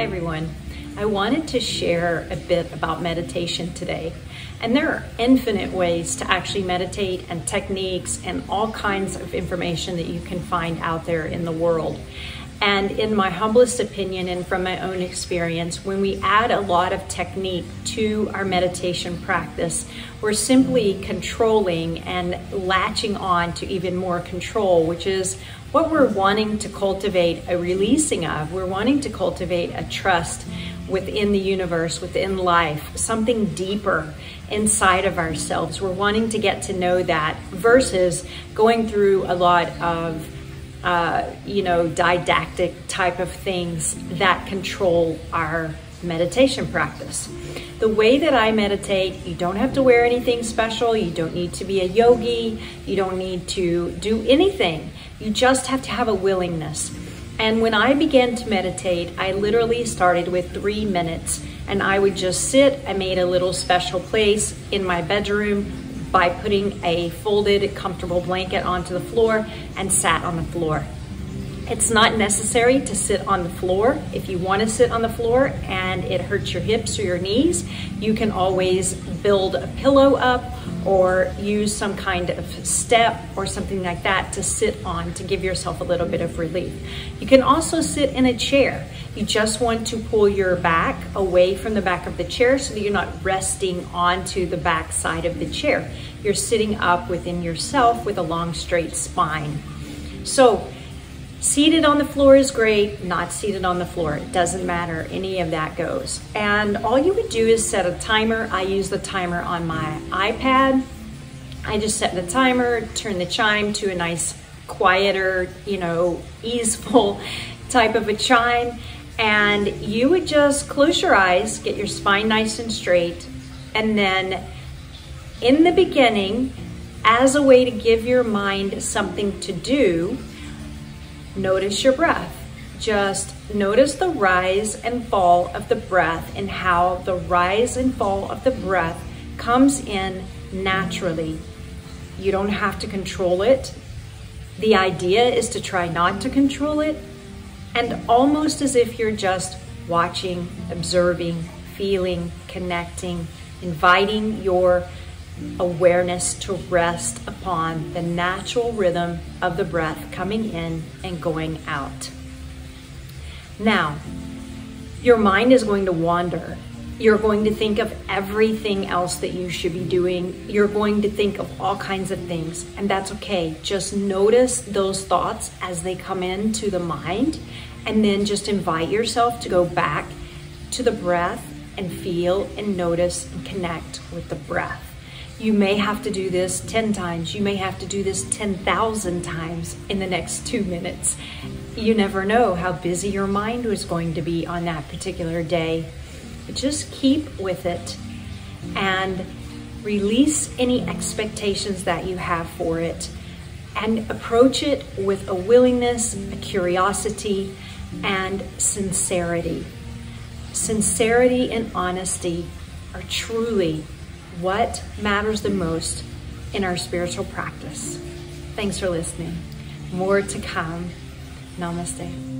everyone. I wanted to share a bit about meditation today. And there are infinite ways to actually meditate and techniques and all kinds of information that you can find out there in the world. And in my humblest opinion and from my own experience, when we add a lot of technique to our meditation practice, we're simply controlling and latching on to even more control, which is what we're wanting to cultivate a releasing of. We're wanting to cultivate a trust within the universe, within life, something deeper inside of ourselves. We're wanting to get to know that versus going through a lot of didactic type of things that control our meditation practice. The way that I meditate, you don't have to wear anything special. You don't need to be a yogi. You don't need to do anything. You just have to have a willingness. And when I began to meditate, I literally started with 3 minutes, and I would just sit. I made a little special place in my bedroom by putting a folded, comfortable blanket onto the floor and sat on the floor. It's not necessary to sit on the floor. If you want to sit on the floor and it hurts your hips or your knees, you can always build a pillow up or use some kind of step or something like that to sit on to give yourself a little bit of relief. You can also sit in a chair. You just want to pull your back away from the back of the chair so that you're not resting onto the back side of the chair. You're sitting up within yourself with a long, straight spine. So seated on the floor is great, not seated on the floor, it doesn't matter, any of that goes. And all you would do is set a timer. I use the timer on my iPad. I just set the timer, turn the chime to a nice, quieter, easeful type of a chime. And you would just close your eyes, get your spine nice and straight, and then in the beginning, as a way to give your mind something to do, notice your breath. Just notice the rise and fall of the breath and how the rise and fall of the breath comes in naturally. You don't have to control it. The idea is to try not to control it, and almost as if you're just watching, observing, feeling, connecting, inviting your awareness to rest upon the natural rhythm of the breath coming in and going out. Now, your mind is going to wander. You're going to think of everything else that you should be doing. You're going to think of all kinds of things, and that's okay. Just notice those thoughts as they come into the mind, and then just invite yourself to go back to the breath and feel and notice and connect with the breath. You may have to do this 10 times. You may have to do this 10,000 times in the next 2 minutes. You never know how busy your mind was going to be on that particular day. But just keep with it and release any expectations that you have for it and approach it with a willingness, a curiosity, and sincerity. Sincerity and honesty are truly what matters the most in our spiritual practice. Thanks for listening. More to come. Namaste.